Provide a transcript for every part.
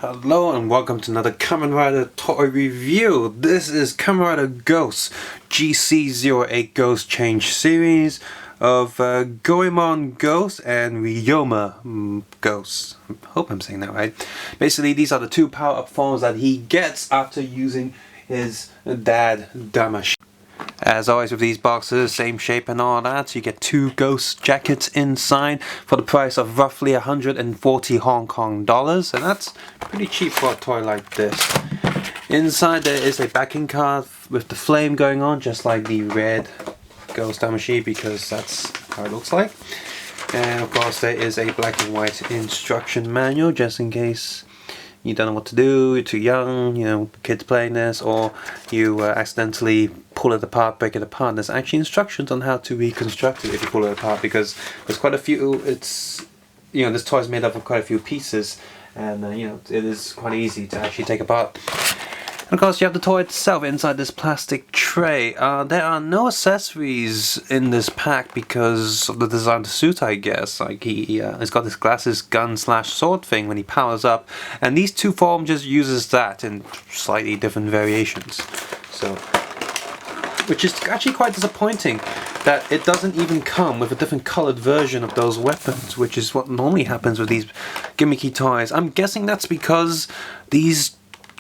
Hello and welcome to another Kamen Rider toy review. This is Kamen Rider Ghost GC08 Ghost Change series of Goemon Ghost and Ryoma Ghost. I hope I'm saying that right. Basically, these are the two power-up forms that he gets after using his dad Damashii. As always with these boxes, same shape and all that, so you get two ghost jackets inside for the price of roughly 140 Hong Kong dollars, and that's pretty cheap for a toy like this. Inside there is a backing card with the flame going on, just like the red Ghost Damashii, because that's how it looks like. And of course there is a black and white instruction manual, just in case you don't know what to do, you're too young, you know, kids playing this, or you accidentally pull it apart, break it apart. There's actually instructions on how to reconstruct it if you pull it apart, because there's quite a few, this toy is made up of quite a few pieces, and it is quite easy to actually take apart. And of course you have the toy itself inside this plastic tray. There are no accessories in this pack because of the design of the suit, I guess. Like he's got this glasses gun / sword thing when he powers up, and these two forms just uses that in slightly different variations. So, which is actually quite disappointing that it doesn't even come with a different colored version of those weapons, which is what normally happens with these gimmicky toys. I'm guessing that's because these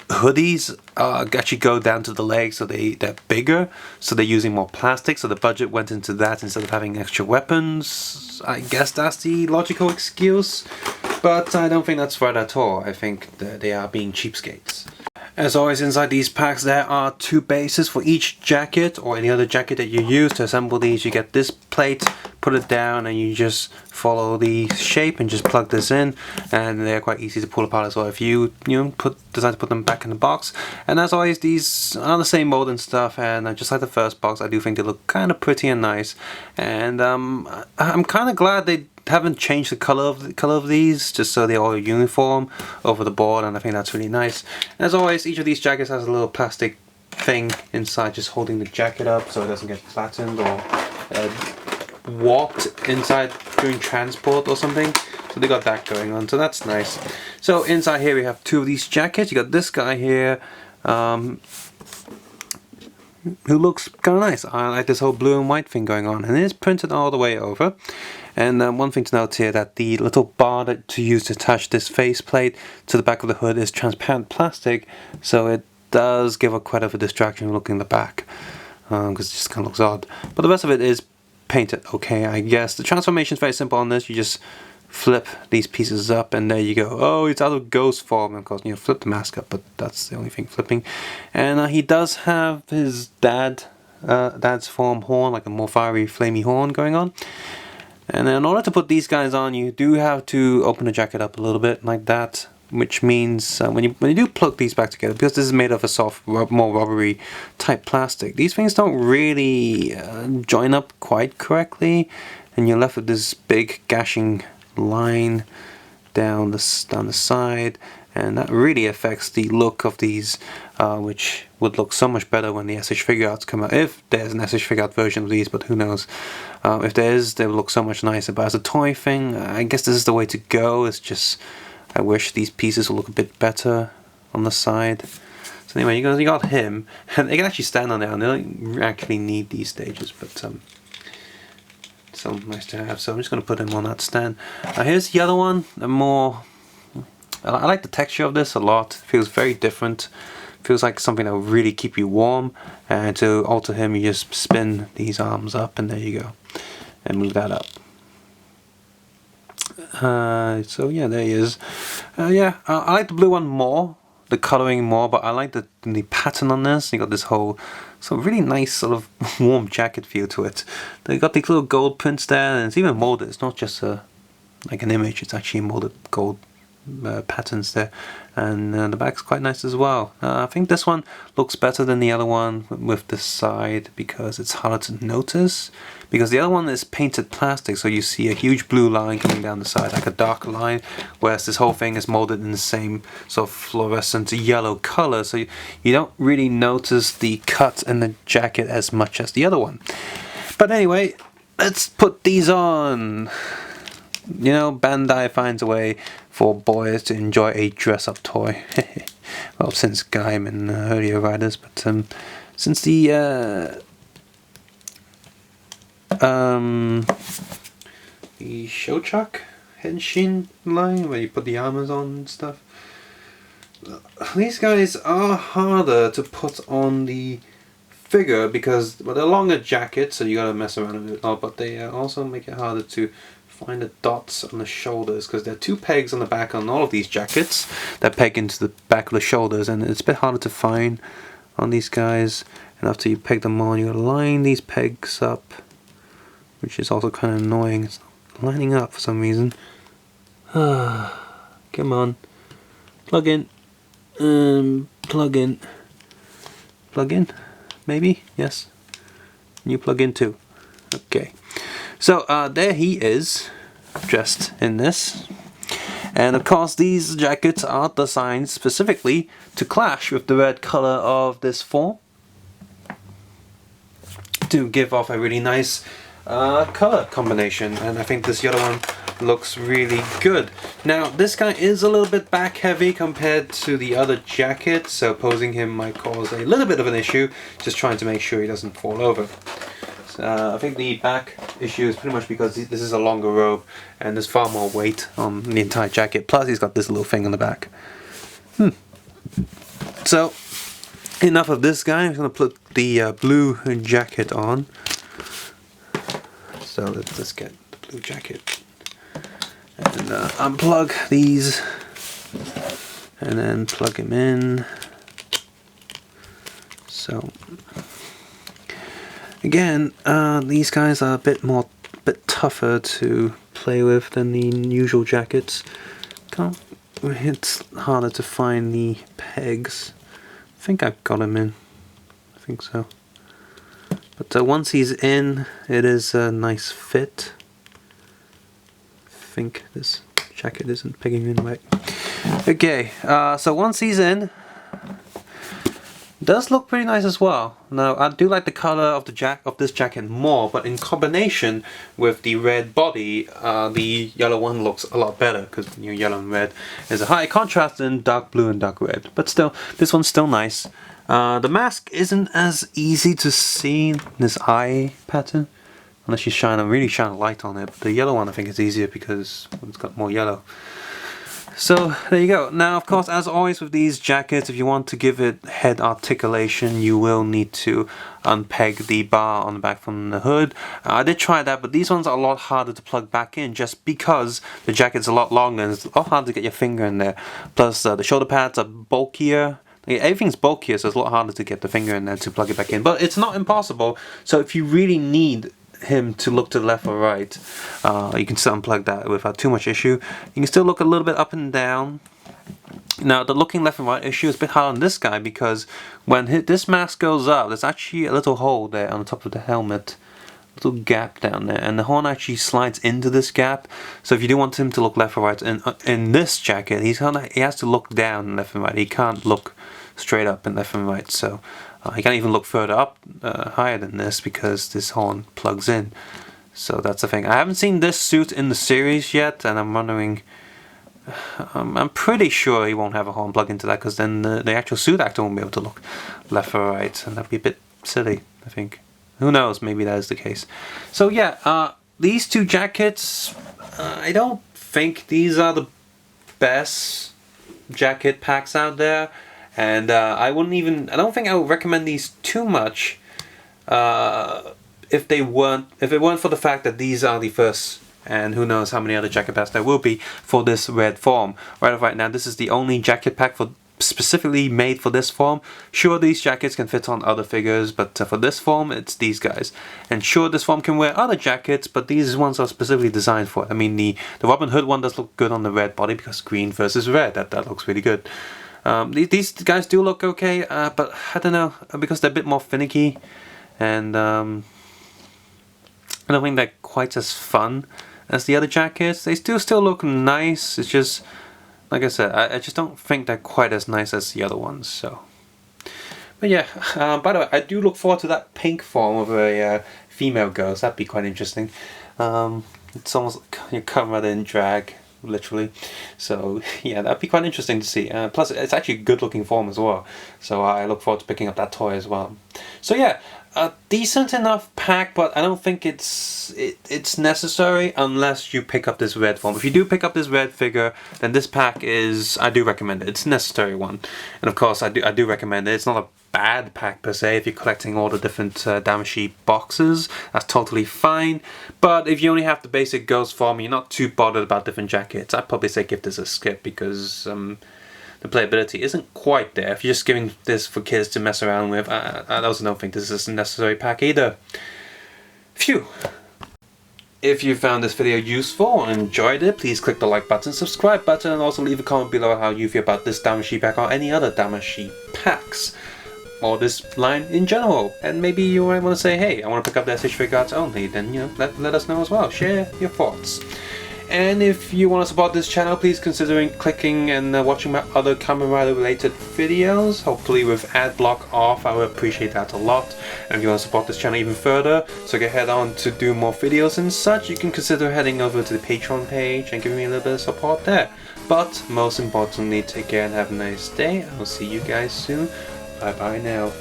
hoodies actually go down to the legs, so they're bigger, so they're using more plastic, so the budget went into that instead of having extra weapons. I guess that's the logical excuse, but I don't think that's right at all. I think that they are being cheapskates. As always, inside these packs there are two bases for each jacket or any other jacket that you use. To assemble these, you get this plate, put it down, and you just follow the shape and just plug this in, and they're quite easy to pull apart as well if you decide to put them back in the box. And as always, these are the same mold and stuff, and just like the first box, I do think they look kind of pretty and nice. And I'm kind of glad they haven't changed the color of these, just so they're all uniform over the board, and I think that's really nice. As always, each of these jackets has a little plastic thing inside just holding the jacket up so it doesn't get flattened or warped inside during transport or something. So they got that going on, so that's nice. So inside here we have two of these jackets. You got this guy here who looks kind of nice. I like this whole blue and white thing going on, and it is printed all the way over. And one thing to note here, that the little bar to use to attach this faceplate to the back of the hood is transparent plastic, so it does give a quite of a distraction looking at the back, because it just kind of looks odd. But the rest of it is painted okay, I guess. The transformation is very simple on this. You just flip these pieces up, and there you go. Oh, it's out of ghost form. Of course, flip the mask up, but that's the only thing flipping. And he does have his dad's form horn, like a more fiery, flamey horn going on. And in order to put these guys on, you do have to open the jacket up a little bit like that, which means when you do plug these back together, because this is made of a soft, more rubbery type plastic, these things don't really join up quite correctly, and you're left with this big gashing line down the side, and that really affects the look of these, which would look so much better when the SH figure arts come out, if there's an SH figure art version of these, but who knows. If there is, they will look so much nicer. But as a toy thing, I guess this is the way to go. It's just, I wish these pieces would look a bit better on the side. So anyway, you got him, and they can actually stand on there, and they don't actually need these stages, but so nice to have. So I'm just going to put him on that stand. Here's the other one. I like the texture of this a lot. It feels very different. Feels like something that will really keep you warm. And to alter him, you just spin these arms up, and there you go, and move that up. So yeah, there he is. I like the blue one more, the coloring more, but I like the pattern on this. You got this whole really nice sort of warm jacket feel to it. They got these little gold prints there, and it's even molded. It's not just like an image. It's actually molded gold patterns there, and the back's quite nice as well. I think this one looks better than the other one with the side, because it's harder to notice, because the other one is painted plastic, so you see a huge blue line coming down the side, like a dark line, whereas this whole thing is molded in the same sort of fluorescent yellow color, so you don't really notice the cut in the jacket as much as the other one. But anyway, let's put these on. you know, Bandai finds a way for boys to enjoy a dress-up toy. Well, since Goemon earlier writers, but since the Shochak Henshin line, where you put the armors on and stuff, these guys are harder to put on the figure because, well, they're longer jackets, so you gotta mess around with it all, but they also make it harder to find the dots on the shoulders because there are 2 pegs on the back on all of these jackets that peg into the back of the shoulders, and it's a bit harder to find on these guys. And after you peg them on, you gotta line these pegs up, which is also kind of annoying. It's not lining up for some reason. Come on, plug in, plug in, plug in, maybe, yes, you plug in too. Okay, so there he is, dressed in this. And of course these jackets are designed specifically to clash with the red color of this form, to give off a really nice color combination, and I think this yellow one looks really good. Now this guy is a little bit back heavy compared to the other jacket, so posing him might cause a little bit of an issue, just trying to make sure he doesn't fall over. I think the back issue is pretty much because this is a longer robe and there's far more weight on the entire jacket, plus he's got this little thing on the back. So enough of this guy. I'm going to put the blue jacket on. So let's get the blue jacket and unplug these and then plug him in. So again, these guys are a bit tougher to play with than the usual jackets. It's harder to find the pegs. I think I've got him in. I think so. But once he's in, it is a nice fit. I think this jacket isn't pegging in right. Okay, so once he's in, does look pretty nice as well. Now I do like the color of this jacket more, but in combination with the red body, the yellow one looks a lot better because yellow and red is a high contrast in dark blue and dark red. But still, this one's still nice. The mask isn't as easy to see, this eye pattern, unless you really shine a light on it. But the yellow one I think is easier because it's got more yellow. So there you go. Now of course, as always with these jackets, if you want to give it head articulation, you will need to unpeg the bar on the back from the hood. I did try that, but these ones are a lot harder to plug back in just because the jacket's a lot longer and it's a lot harder to get your finger in there. Plus the shoulder pads are bulkier. Everything's bulkier, so it's a lot harder to get the finger in there to plug it back in. But it's not impossible, so if you really need him to look to the left or right, you can still unplug that without too much issue. You can still look a little bit up and down. Now the looking left and right issue is a bit hard on this guy because when this mask goes up, there's actually a little hole there on the top of the helmet, a little gap down there, and the horn actually slides into this gap. So if you do want him to look left or right in this jacket, he has to look down left and right. He can't look straight up and left and right, so he can't even look further up, higher than this, because this horn plugs in. So that's the thing. I haven't seen this suit in the series yet, and I'm wondering, I'm pretty sure he won't have a horn plug into that, because then the actual suit actor won't be able to look left or right, and that'd be a bit silly, I think. Who knows, maybe that is the case. So yeah, these two jackets, I don't think these are the best jacket packs out there. And I don't think I would recommend these too much if it weren't for the fact that these are the first, and who knows how many other jacket packs there will be for this red form. Right now, this is the only jacket pack specifically made for this form. Sure, these jackets can fit on other figures, but for this form, it's these guys. And sure, this form can wear other jackets, but these ones are specifically designed for it. I mean, the Robin Hood one does look good on the red body because green versus red, that looks really good. These guys do look okay, but I don't know, because they're a bit more finicky, and I don't think they're quite as fun as the other jackets. They still look nice. It's just, like I said, I just don't think they're quite as nice as the other ones. So, but yeah, by the way, I do look forward to that pink form of a female ghost. That'd be quite interesting. It's almost like your Kamen Rider in drag, literally. So yeah, that'd be quite interesting to see. Plus, it's actually a good looking form as well. So I look forward to picking up that toy as well. So yeah, a decent enough pack, but I don't think it's necessary unless you pick up this red form. If you do pick up this red figure, then this pack is, I do recommend it. It's a necessary one, and of course I do recommend it. It's not a bad pack per se. If you're collecting all the different Damashii boxes, that's totally fine. But if you only have the basic Ghost form, you're not too bothered about different jackets, I'd probably say give this a skip, because the playability isn't quite there. If you're just giving this for kids to mess around with, I also don't think this is a necessary pack either. Phew! If you found this video useful and enjoyed it, please click the like button, subscribe button, and also leave a comment below how you feel about this Damashii pack or any other Damashii packs, or this line in general. And maybe you might want to say, hey, I want to pick up the SH figure cards only, then you know, let us know as well. Share your thoughts. And if you want to support this channel, please consider clicking and watching my other Kamen Rider related videos, hopefully with ad block off. I would appreciate that a lot. And if you want to support this channel even further, so get head on to do more videos and such, you can consider heading over to the Patreon page and giving me a little bit of support there. But most importantly, take care and have a nice day. I'll see you guys soon. Bye bye now.